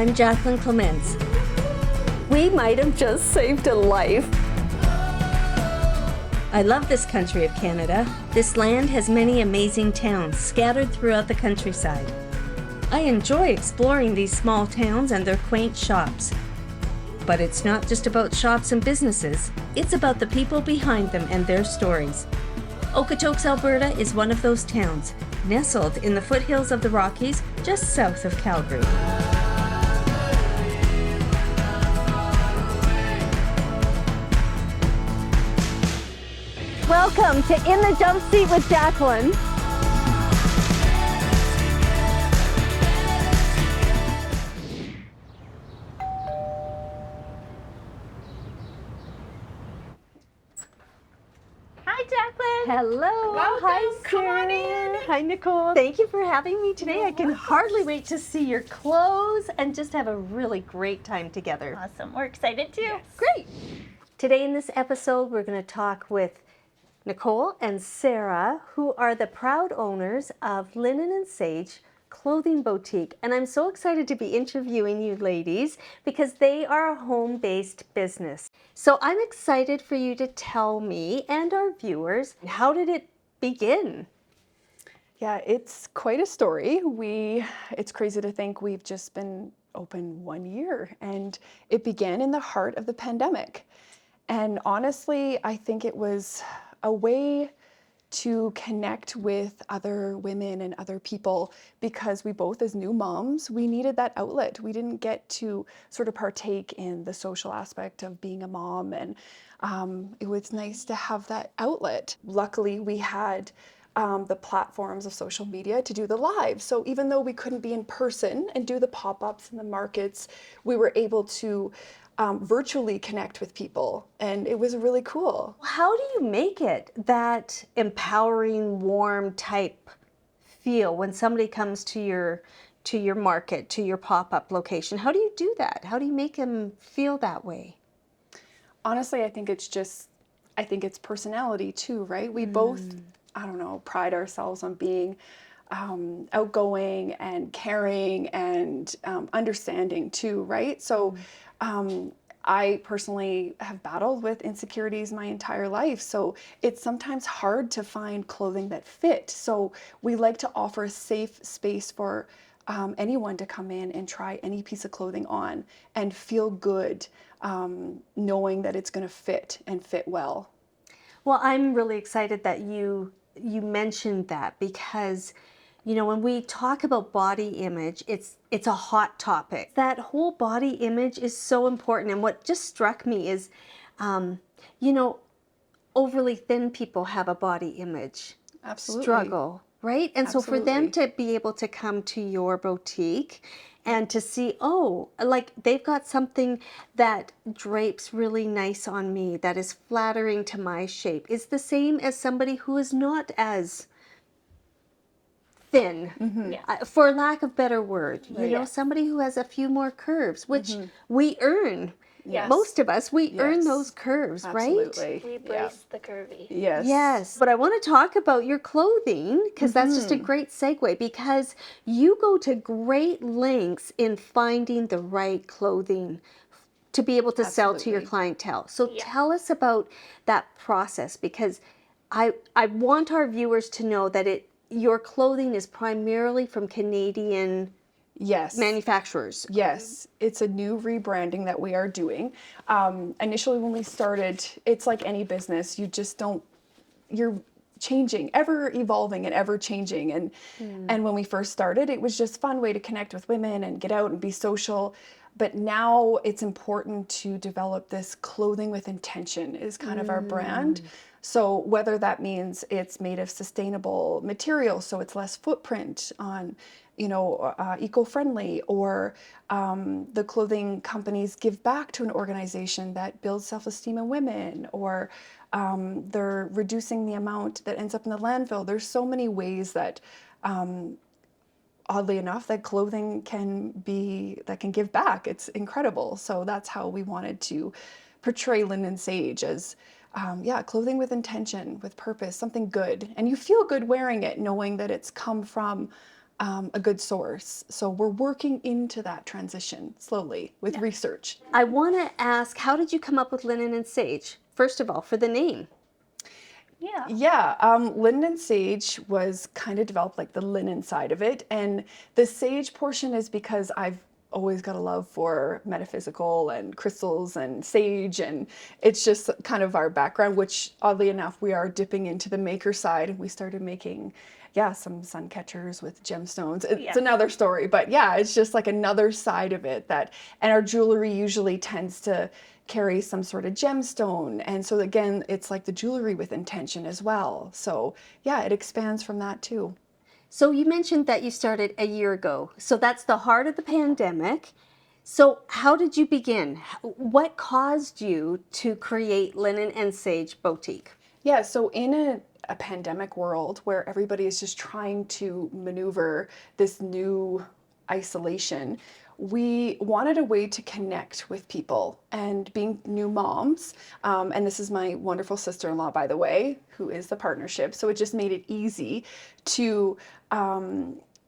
I'm Jacqueline S2 We might have just saved a life. I love this country of Canada. This land has many amazing towns scattered throughout the countryside. I enjoy exploring these small towns and their quaint shops. But it's not just about shops and businesses. It's about the people behind them and their stories. Okotoks, Alberta is one of those towns, nestled in the foothills of the Rockies, just south of Calgary. Welcome to In the Jumpseat with Jacqueline. Hi, Jacqueline. Hello. Welcome. Hi, Come on Sarah. in. Hi, Nicole. Thank you for having me today. I can hardly wait to see your clothes and just have a really great time together. Awesome. We're excited too. Yes. Great. Today in this episode, we're going to talk with Nicole and Sarah, who are the proud owners of Linen and Sage Clothing Boutique. And I'm so excited to be interviewing you ladies because they are a home-based business. So I'm excited for you to tell me and our viewers, how did it begin? Yeah, it's quite a story. It's crazy to think we've just been open 1 year, and it began in the heart of the pandemic. And honestly, I think it was a way to connect with other women and other people because we both, as new moms, we needed that outlet. We didn't get to sort of partake in the social aspect of being a mom, and it was nice to have that outlet. Luckily, we had the platforms of social media to do the live. So even though we couldn't be in person and do the pop-ups and the markets, we were able to virtually connect with people, and it was really cool. How do you make it that empowering, warm type feel when somebody comes to your market, to your pop-up location? How do you do that? How do you make them feel that way? Honestly, I think it's personality too, right? We both, I don't know, pride ourselves on being outgoing and caring and understanding too, right? So I personally have battled with insecurities my entire life. So it's sometimes hard to find clothing that fit. So we like to offer a safe space for anyone to come in and try any piece of clothing on and feel good, knowing that it's going to fit and fit well. Well, I'm really excited that you mentioned that because, you know, when we talk about body image, it's a hot topic. That whole body image is so important. And what just struck me is, you know, overly thin people have a body image struggle, right? And so for them to be able to come to your boutique and to see, oh, like they've got something that drapes really nice on me, that is flattering to my shape, is the same as somebody who is not as thin, for lack of better word, you know, somebody who has a few more curves, which we earn. Yes. Most of us, we earn those curves, Absolutely. right? We embrace the curvy. Yes. Yes. But I want to talk about your clothing because that's just a great segue because you go to great lengths in finding the right clothing to be able to sell to your clientele. So tell us about that process because I want our viewers to know that your clothing is primarily from Canadian manufacturers. Yes, it's a new rebranding that we are doing. Initially when we started, it's like any business, you're changing, ever evolving and ever changing. And when we first started, it was just a fun way to connect with women and get out and be social. But now it's important to develop this clothing with intention is kind of our brand. So whether that means it's made of sustainable material, so it's less footprint on, you know, eco-friendly, or the clothing companies give back to an organization that builds self-esteem in women, or they're reducing the amount that ends up in the landfill. There's so many ways that, oddly enough, that clothing can give back. It's incredible. So that's how we wanted to portray Linen and Sage as clothing with intention, with purpose, something good. And you feel good wearing it, knowing that it's come from a good source. So we're working into that transition slowly with research. I want to ask, how did you come up with linen and sage? First of all, for the name. Yeah. Yeah, linen and sage was kind of developed like the linen side of it. And the sage portion is because I've always got a love for metaphysical and crystals and sage. And it's just kind of our background, which oddly enough, we are dipping into the maker side. And we started making, some sun catchers with gemstones. It's another story, but yeah, it's just like another side of it and our jewelry usually tends to carry some sort of gemstone. And so again, it's like the jewelry with intention as well. So yeah, it expands from that too. So you mentioned that you started a year ago. So that's the heart of the pandemic. So how did you begin? What caused you to create Linen and Sage Boutique? Yeah, so in a pandemic world where everybody is just trying to maneuver this new isolation, we wanted a way to connect with people. And being new moms, and this is my wonderful sister-in-law, by the way, who is the partnership. So it just made it easy to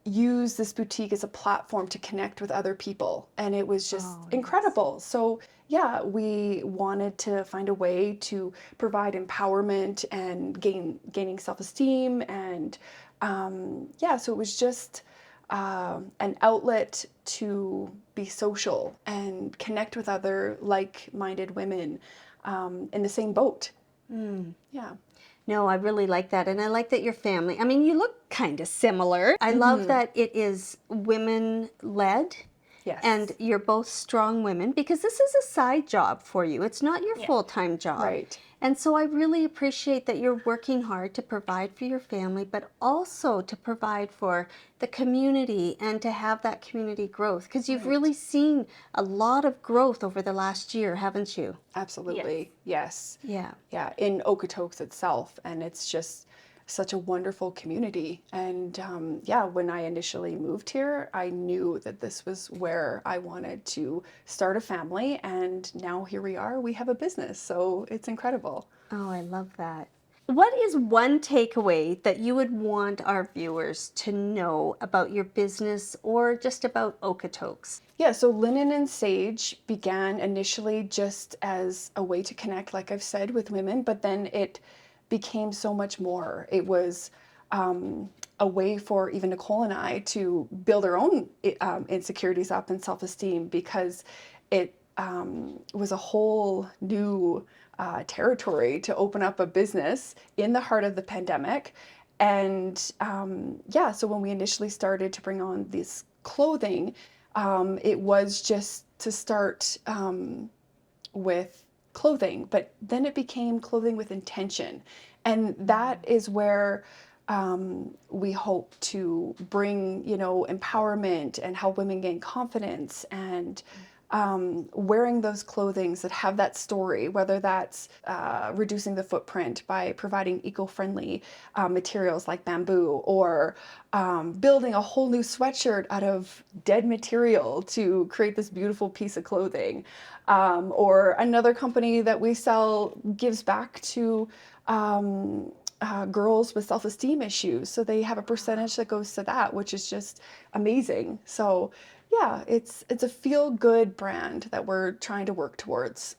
use this boutique as a platform to connect with other people. And it was just incredible. So yeah, we wanted to find a way to provide empowerment and gaining self-esteem. And so it was just an outlet to be social and connect with other like-minded women in the same boat. Yeah. No, I really like that. And I like that your family, I mean, you look kind of similar. I love that it is women-led. Yes. And you're both strong women because this is a side job for you. It's not your full-time job. Right. And so I really appreciate that you're working hard to provide for your family, but also to provide for the community and to have that community growth. Because you've really seen a lot of growth over the last year, haven't you? Absolutely. Yes. Yeah. Yeah, in Okotoks itself. And it's just such a wonderful community. And when I initially moved here, I knew that this was where I wanted to start a family. And now here we are, we have a business. So it's incredible. Oh, I love that. What is one takeaway that you would want our viewers to know about your business or just about Okotoks? Yeah, so Linen and Sage began initially just as a way to connect, like I've said, with women, but then it became so much more. It was a way for even Nicole and I to build our own insecurities up and self-esteem because it was a whole new territory to open up a business in the heart of the pandemic. And so when we initially started to bring on this clothing, it was just to start with clothing, but then it became clothing with intention. And that is where we hope to bring, empowerment and help women gain confidence and wearing those clothings that have that story, whether that's reducing the footprint by providing eco-friendly materials like bamboo, or building a whole new sweatshirt out of dead material to create this beautiful piece of clothing. Or another company that we sell gives back to girls with self-esteem issues. So they have a percentage that goes to that, which is just amazing. So yeah, it's a feel-good brand that we're trying to work towards.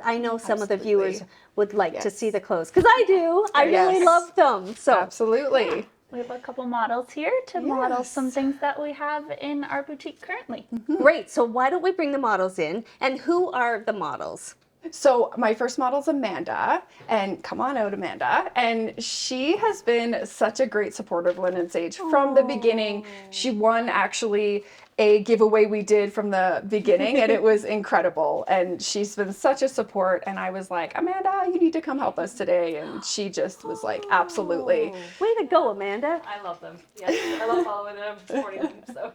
I know some of the Absolutely. viewers would like to see the clothes because I do. I really Yes. love them. So Absolutely. We have a couple models here to model some things that we have in our boutique currently. great. So why don't we bring the models in? And who are the models? So my first model is Amanda, and come on out, Amanda. And she has been such a great supporter of Linen and Sage from the beginning. She won actually a giveaway we did from the beginning, and it was incredible. And she's been such a support. And I was like, Amanda, you need to come help us today. And she just was like, absolutely. Way to go, Amanda. I love them. Yes, I love following them, supporting them. So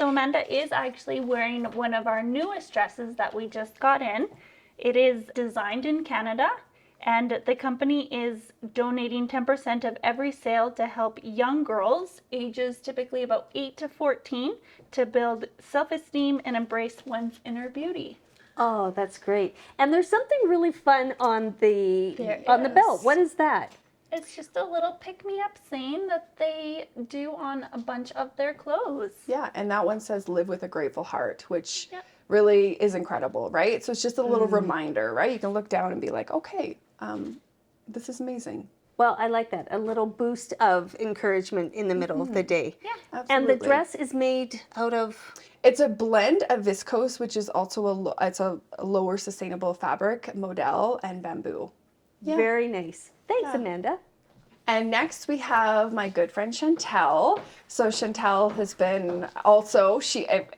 Amanda is actually wearing one of our newest dresses that we just got in. It is designed in Canada, and the company is donating 10% of every sale to help young girls, ages typically about 8 to 14, to build self-esteem and embrace one's inner beauty. Oh, that's great. And there's something really fun on the There belt. is. What is that? It's just a little pick-me-up saying that they do on a bunch of their clothes. Yeah, and that one says live with a grateful heart, which Yep. really is incredible, right? So it's just a little reminder, right? You can look down and be like, okay, this is amazing. Well, I like that. A little boost of encouragement in the middle of the day. Yeah. Absolutely. And the dress is made out of... It's a blend of viscose, which is also it's a lower sustainable fabric, modal, and bamboo. Yeah. Very nice. Thanks, Yeah. Amanda. And next we have my good friend Chantel. So Chantel has been also,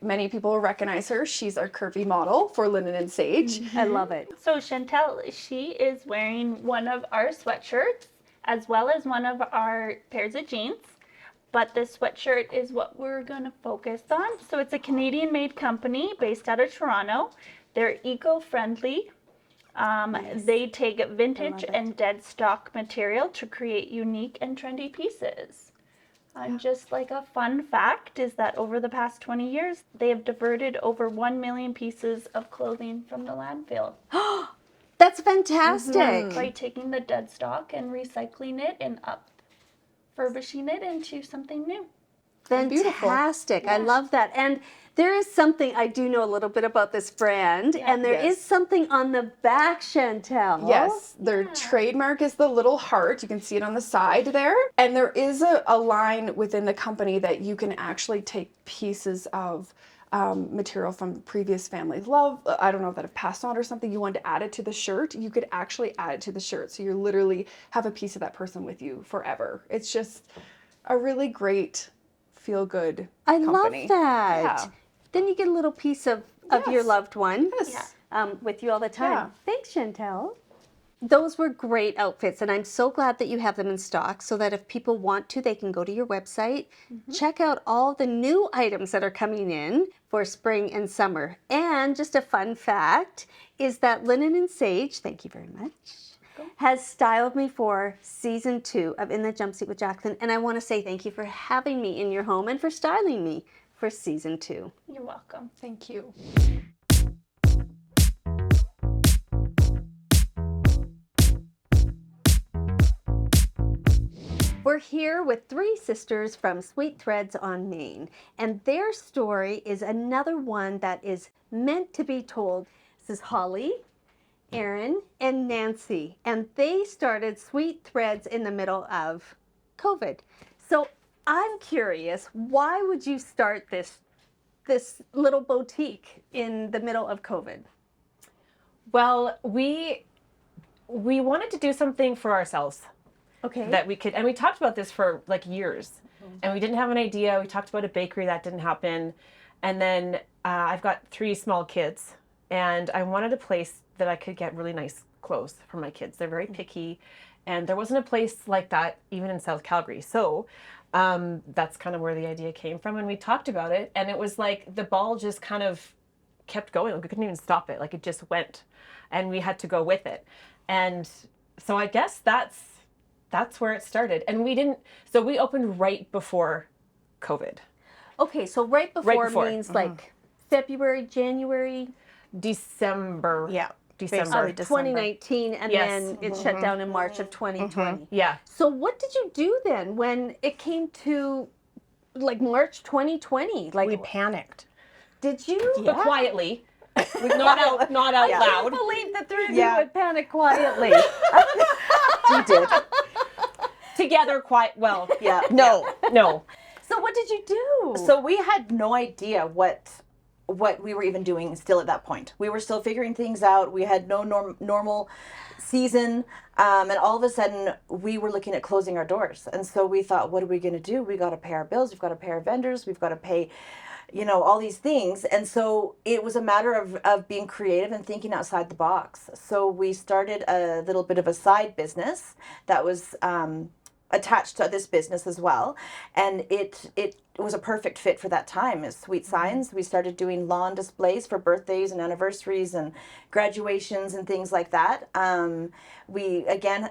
many people recognize her. She's our curvy model for Linen and Sage. I love it. So Chantel, she is wearing one of our sweatshirts as well as one of our pairs of jeans. But this sweatshirt is what we're going to focus on. So it's a Canadian-made company based out of Toronto. They're eco-friendly. They take vintage and dead stock material to create unique and trendy pieces. And just like a fun fact is that over the past 20 years, they have diverted over 1 million pieces of clothing from the landfill That's fantastic. by taking the dead stock and recycling it and furbishing it into something new. Fantastic. I love that. And there is something, I do know a little bit about this brand, and there is something on the back, Chantel. Yes, their trademark is the little heart. You can see it on the side there. And there is a line within the company that you can actually take pieces of material from previous families' love. I don't know if that have passed on or something. You wanted to add it to the shirt. You could actually add it to the shirt. So you literally have a piece of that person with you forever. It's just a really great feel-good company. Love that. Yeah. Then you get a little piece of your loved one Yes. with you all the time. Yeah. Thanks, Chantel. Those were great outfits, and I'm so glad that you have them in stock so that if people want to, they can go to your website, check out all the new items that are coming in for spring and summer. And just a fun fact is that Linen and Sage, thank you very much, has styled me for season 2 of In the Jumpseat with Jacqueline, and I want to say thank you for having me in your home and for styling me for season 2. You're welcome. Thank you. We're here with 3 sisters from Sweet Threads on Maine, and their story is another one that is meant to be told. This is Holly, Erin, and Nancy, and they started Sweet Threads in the middle of COVID. So I'm curious, why would you start this little boutique in the middle of COVID? Well, we wanted to do something for ourselves Okay. that we could, and we talked about this for like years, and we didn't have an idea. We talked about a bakery, that didn't happen, and then I've got 3 small kids, and I wanted a place that I could get really nice clothes for my kids. They're very picky, and there wasn't a place like that even in South Calgary. So that's kind of where the idea came from, and we talked about it, and it was like the ball just kind of kept going. Like we couldn't even stop it. Like it just went, and we had to go with it. And so I guess that's where it started. And we opened right before COVID. Okay, so right before before. means like February, January, December. Yeah. December. of 2019, and Yes. then it shut down in March of 2020. Yeah. So what did you do then when it came to like March 2020? Like, We panicked. did you? But quietly. Not out I loud. can't believe the 3 of you Yeah. would panic quietly. We did. Together, quiet. Well, Yeah. No. no. So what did you do? So we had no idea what we were even doing still at that point. We were still figuring things out. We had no normal season. And all of a sudden we were looking at closing our doors. And so we thought, what are we going to do? We got to pay our bills. We've got to pay our vendors. We've got to pay, all these things. And so it was a matter of being creative and thinking outside the box. So we started a little bit of a side business that was attached to this business as well, and it was a perfect fit for that time. As Sweet Signs, we started doing lawn displays for birthdays and anniversaries and graduations and things like that. We again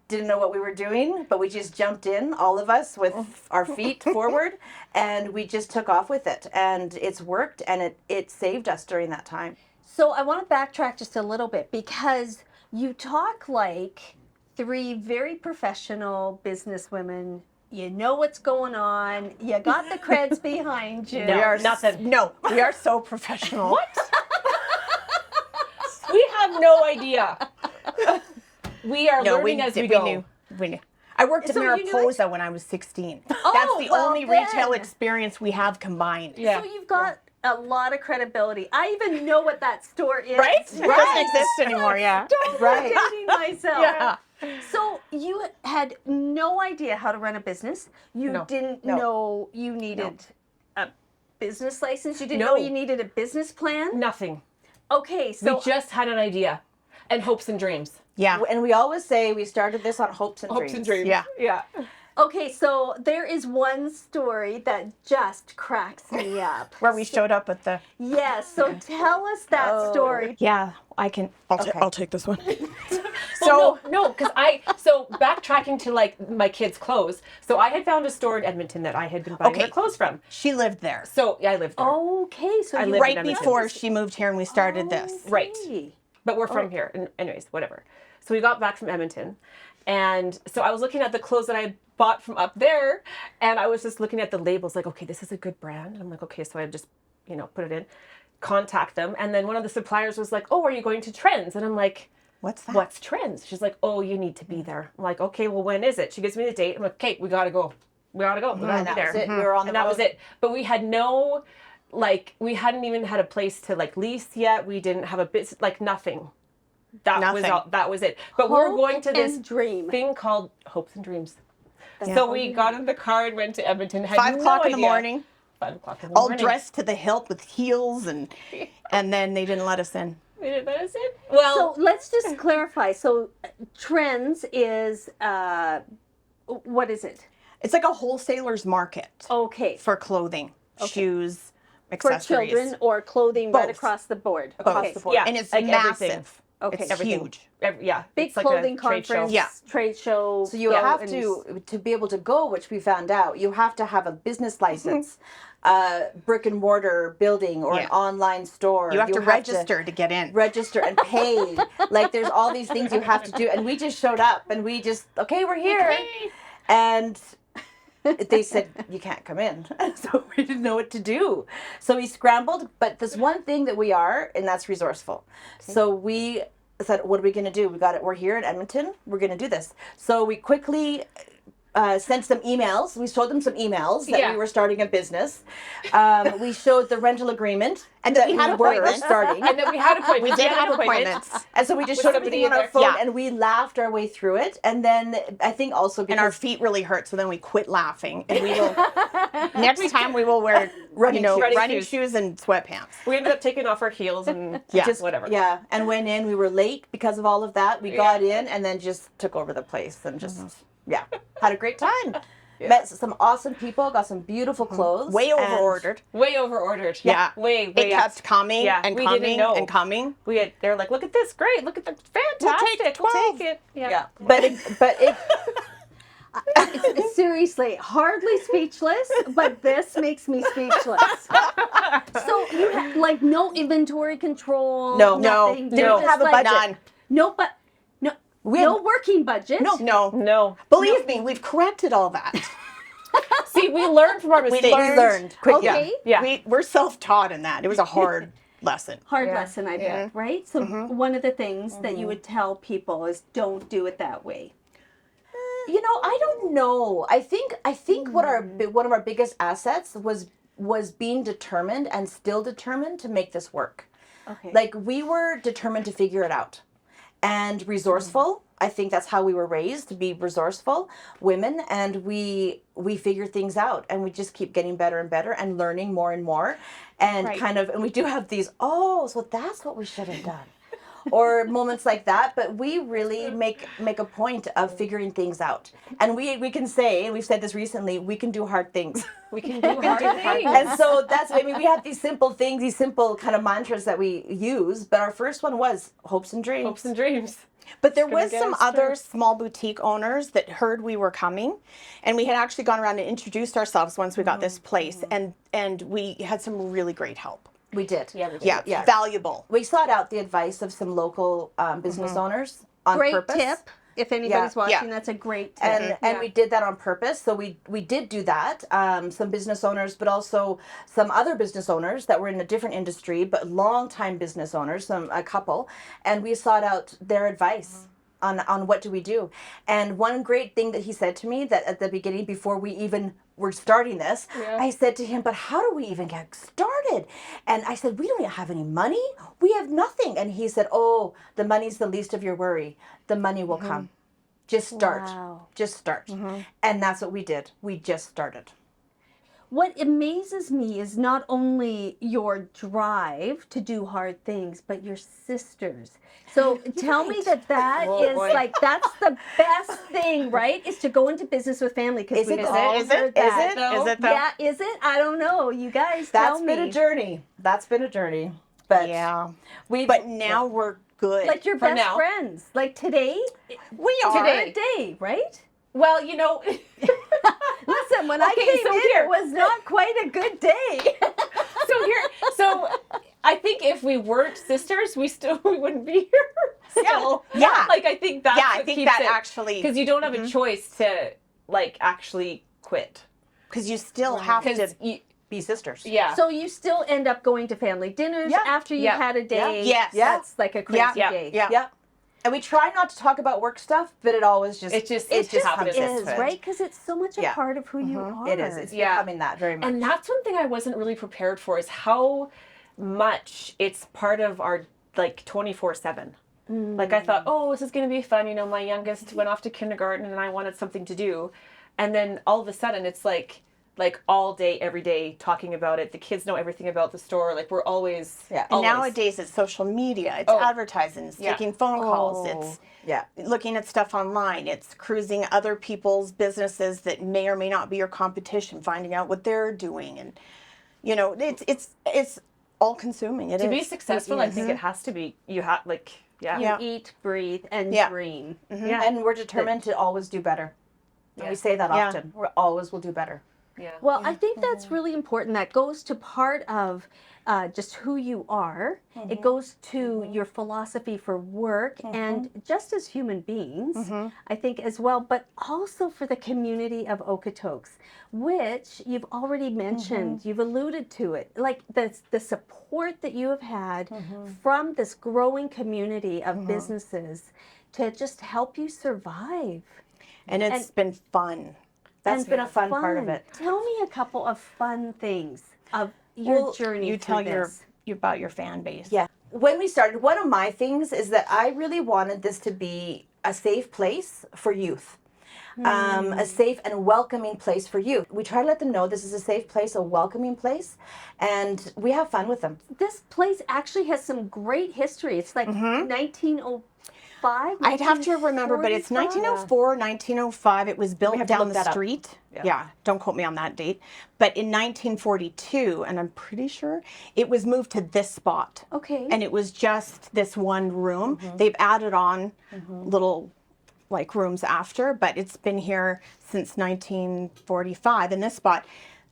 didn't know what we were doing, but we just jumped in, all of us, with our feet forward, and we just took off with it, and it's worked, and it saved us during that time. So I want to backtrack just a little bit because you talk like three very professional businesswomen. You know what's going on. You got the creds behind you. No, We are nothing. No, we are so professional. What? We have no idea. We are learning as we go. We knew. I worked at So you knew Mariposa when I was 16. That's the well only retail then. experience we have combined. Yeah. So you've got a lot of credibility. I even know what that store is. Right? It doesn't exist anymore, yeah. Right. Dating myself. Yeah. So you had no idea how to run a business. You No. didn't No. know you needed a business license. You didn't No. know you needed a business plan. Nothing. Okay, so We just had an idea and hopes and dreams. Yeah. And we always say we started this on hopes and Hopes dreams. and dreams. Yeah. Yeah. okay, so there is one story that just cracks me up. Where we showed up at the. Yes, so tell us that story. Yeah, I can. I'll take this one. Well, no, because so backtracking to like my kids' clothes. So I had found a store in Edmonton that I had been buying Okay. their clothes from. She lived there. So yeah, I lived there. Okay, so I you live in Right Edmonton. before she moved here and we started this. Right. Okay. But we're from here. And anyways, whatever. So we got back from Edmonton. And so I was looking at the clothes that I bought from up there. And I was just looking at the labels like, okay, this is a good brand. And I'm like, okay, so I just, put it in, contact them. And then one of the suppliers was like, oh, are you going to Trends? And I'm like, What's that? what's Trends? She's like, oh, you need to be there. I'm like, okay, well, when is it? She gives me the date. I'm like, okay, we got to go. We got to go. We got to And be that there. was it. We were on the And that was road. it. But we had no, we hadn't even had a place to lease yet. We didn't have a business, nothing. That was Nothing. all. That was it. But we were going to this and dream. thing called Hopes and Dreams. Yeah. So we got in the car and went to Edmonton. Had 5 no o'clock in the idea. morning, 5 o'clock in the all morning. dressed to the hilt with heels, and then they didn't let us in. They didn't let us in. Well, So let's just clarify. So Trends is what is it? It's like a wholesaler's market Okay. for clothing, shoes, For accessories. children or clothing right Both. across the board. Both. Okay. the board. yeah, And it's like everything. massive. Okay. It's Everything. huge. Yeah, Big it's like clothing a trade show. conference, Yeah. trade show. So you go have and to be able to go, which we found out, you have to have a business license, brick and mortar building or an Yeah. online store. You have to register to get in. Register and pay. There's all these things you have to do. And we just showed up and we just, okay, we're here. And they said, you can't come in. So we didn't know what to do. So we scrambled. But there's one thing that we are, and that's resourceful. So we said, what are we going to do? We got it. We're here in Edmonton. We're going to do this. So we quickly sent some emails. We showed them some emails that Yeah. we were starting a business. We showed the rental agreement And that we had were appointments. starting. And then we had appointments. We did had have appointments. And so we just With showed somebody everything on in our there. phone Yeah. and we laughed our way through it. And then I think also because And our feet really hurt, so then we quit laughing. And we will next time we will wear Running shoes. running shoes and sweatpants. We ended up taking off our heels and Yeah. just whatever. yeah, and went in. We were late because of all of that. We got in and then just took over the place and just yeah, had a great time. Met some awesome people. Got some beautiful clothes. Way over and- ordered. Way over ordered. Yeah. Way. It kept coming Yeah, and we didn't coming know. and coming. They're like, look at this, great, look at the fantastic, we'll 12. take it. Yeah, but it seriously, hardly speechless, but this makes me speechless. So you had no inventory control. No. nothing. No. You're Didn't just have a budget. None. No, but no working budget. No. No. Believe me, we've corrected all that. See, we learned from our mistakes. learned. learned quickly. Okay. Yeah. We're self-taught in that. It was a hard lesson. Hard Yeah. lesson, I bet, right? So one of the things that you would tell people is don't do it that way. I don't know. I think what one of our biggest assets was being determined and still determined to make this work. Okay. We were determined to figure it out. And resourceful. I think that's how we were raised, to be resourceful women, and we figure things out and we just keep getting better and better and learning more and more. And Right. and we do have these, so that's what we should have done. Or moments like that, but we really make a point of figuring things out. And we can say, and we've said this recently, we can do hard things. We can do hard things. And so we have these simple things, these simple kind of mantras that we use, but our first one was hopes and dreams. Hopes and dreams. But there gonna was get some us other small boutique owners that heard we were coming, and we had actually gone around and introduced ourselves once we got this place, and we had some really great help. We did. Yeah, we did. Yeah, Yeah. valuable. We sought out the advice of some local business owners on Great purpose. tip. If anybody's Yeah. watching, that's a great tip. And we did that on purpose. So we did do that. Some business owners, but also some other business owners that were in a different industry, but long-time business owners, a couple, and we sought out their advice on what do we do. And one great thing that he said to me that at the beginning, before we even were starting this, I said to him, but how do we even get started? And I said, we don't have any money. We have nothing. And he said, oh, the money's the least of your worry. The money will come. Just start. Wow. Just start. And that's what we did. We just started. What amazes me is not only your drive to do hard things, but your sisters. So tell me that is like, that's the best thing, right? Is to go into business with family. Because Is it? we've all Is heard it? that. Is it though? Yeah, is it? I don't know. You guys That's tell me. been a journey. That's been a journey. But Yeah. we. But now we're good. Like your For best now. friends. Like today, we are. today, day, right? Well, you know, Listen, when I Okay, came so in, here- it was not quite a good day. so I think if we weren't sisters, we wouldn't be here. Still. Yeah. Like I think that's Yeah, I what think keeps that it, actually, because you don't have a choice to like actually quit. because you still have to. Because you, be sisters. yeah. So you still end up going to family dinners Yeah. after you've Yeah. had a day. Yes. That's like a crazy Yeah. day. Yeah. Yep. And we try not to talk about work stuff, but it always just It just It just happens. is, into it. right? Because it's so much a Yeah. part of who you are. It is. It's Yeah. becoming that very much. And that's one thing I wasn't really prepared for is how much it's part of our like 24/7. Like I thought, oh, this is going to be fun. You know, my youngest went off to kindergarten and I wanted something to do. And then all of a sudden it's like all day, every day talking about it. The kids know everything about the store. Like we're always, Yeah. And always. nowadays it's social media, it's Oh. advertising, it's Yeah. taking phone calls, it's yeah. looking at stuff online, it's cruising other people's businesses that may or may not be your competition, finding out what they're doing, and you know, it's all consuming. It to be is. successful, I think it has to be, you have like, yeah. You eat, breathe, and Yeah. dream. Yeah. And we're determined to always do better. And we say that Yeah. often. We always will do better. Yeah. Well, I think that's really important. That goes to part of just who you are. It goes to your philosophy for work and just as human beings, I think as well, but also for the community of Okotoks, which you've already mentioned, you've alluded to it, like the support that you have had from this growing community of businesses to just help you survive. And it's been fun. That's And been a fun part of it. Tell me a couple of fun things of your journey You tell through this. you about your fan base. Yeah. When we started, one of my things is that I really wanted this to be a safe place for youth. A safe and welcoming place for youth. We try to let them know this is a safe place, a welcoming place, and we have fun with them. This place actually has some great history. It's like 1905. I'd have to remember, but it's 1904, 1905. It was built have to down look the that up. street. Yeah, don't quote me on that date. But in 1942, and I'm pretty sure, it was moved to this spot. Okay. And it was just this one room. They've added on little like rooms after, but it's been here since 1945 in this spot.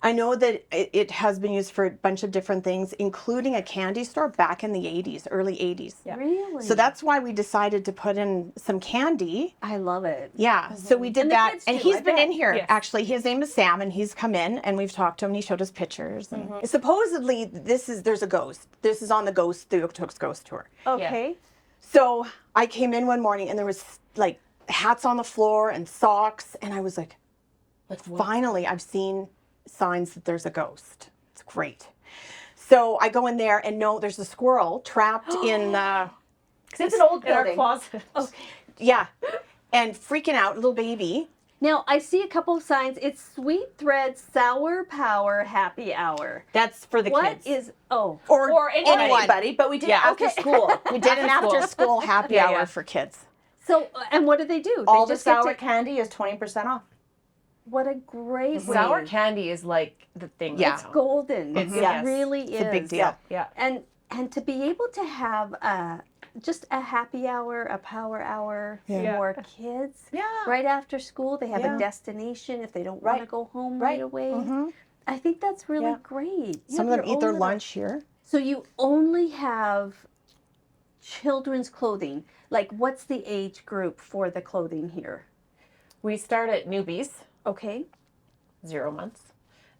I know that it has been used for a bunch of different things, including a candy store back in the 80s, early 80s. Really? So that's why we decided to put in some candy. I love it. Yeah, so we did And the that. kids And too, he's I been bet. in here. Yes. Actually, his name is Sam, and he's come in, and we've talked to him, and he showed us pictures. And supposedly, there's a ghost. This is on the Okotoks Ghost Tour. Okay. So I came in one morning, and there was like hats on the floor and socks, and I was like, finally, I've seen signs that there's a ghost. It's great. So I go in there, and no, there's a squirrel trapped in the, It's an old In our building. closet. yeah, and freaking out, little baby. Now, I see a couple of signs. It's Sweet Thread Sour Power Happy Hour. That's for the What kids. is, oh, Or anyone. Anybody, but we did Yeah. after school. We did an after school happy Yeah, hour yeah. for kids. so, and what do? They All the just get sour to- candy is 20% off. What a great Sour way. candy is like the thing. Yeah. It's golden. It's- it yes. really is. It's a big deal. Yeah. And to be able to have just a happy hour, a power hour Yeah. for kids Yeah. right after school. They have Yeah. a destination if they don't want to Right. go home Right. right away. I think that's really Yeah. great. You Some have of them your eat their own little- lunch here. So you only have children's clothing, like what's the age group for the clothing here? We start at newbies, Okay. 0 months,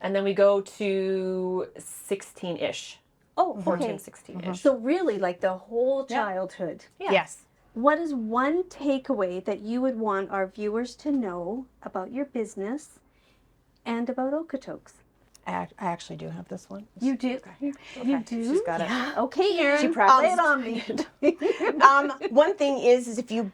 and then we go to 16-ish, Oh, 14, okay. 16-ish. So really like the whole childhood. Yeah. Yes. What is one takeaway that you would want our viewers to know about your business and about Okotoks? I actually do have this one. You do? You do? She's got it. Okay, Erin, She lay practiced. it on me. One thing is if you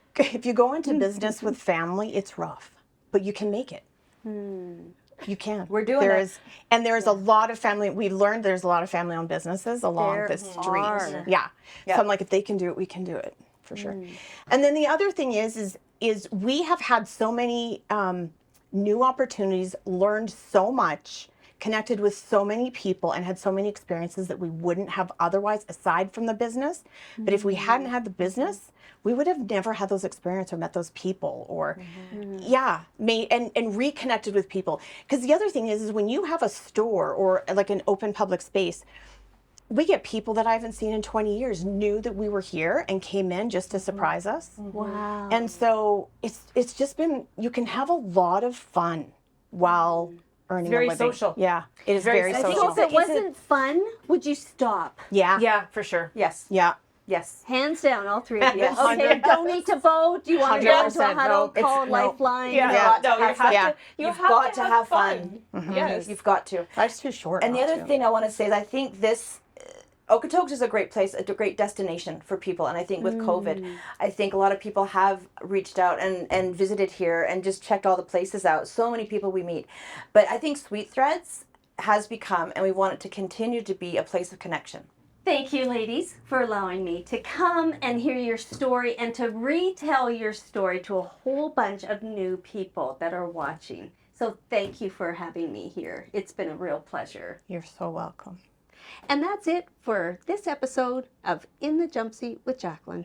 go into business with family, it's rough, but you can make it. You can. We're doing There it. is, and there's a lot of family. We learned there's a lot of family-owned businesses along There the street. are. Yeah. Yeah. So I'm like, if they can do it, we can do it for sure. And then the other thing is we have had so many new opportunities, learned so much, connected with so many people, and had so many experiences that we wouldn't have otherwise aside from the business. But if we hadn't had the business, we would have never had those experiences or met those people or and reconnected with people. Because the other thing is when you have a store or like an open public space, we get people that I haven't seen in 20 years knew that we were here and came in just to surprise us. Wow. And so it's just been, you can have a lot of fun while earning very a living. social. Yeah, it is Very very social. social. So if it wasn't fun, would you stop? Yeah, Yeah, for sure. Yes. yeah. Yes. Hands down, all three of you. Yes. Okay, donate to vote. Do you want to go into a 100%, huddle, no, call it's- no. Lifeline? Yeah. Yeah. No, you have Yeah. to. You've got to have fun. Yes. You've got to. Life's too short. And the not other to. thing I want to say is I think this Okotoks is a great place, a great destination for people. And I think with COVID, I think a lot of people have reached out and visited here and just checked all the places out. So many people we meet. But I think Sweet Threads has become, and we want it to continue to be, a place of connection. Thank you, ladies, for allowing me to come and hear your story and to retell your story to a whole bunch of new people that are watching. So thank you for having me here. It's been a real pleasure. You're so welcome. And that's it for this episode of In the Jumpseat with Jacqueline.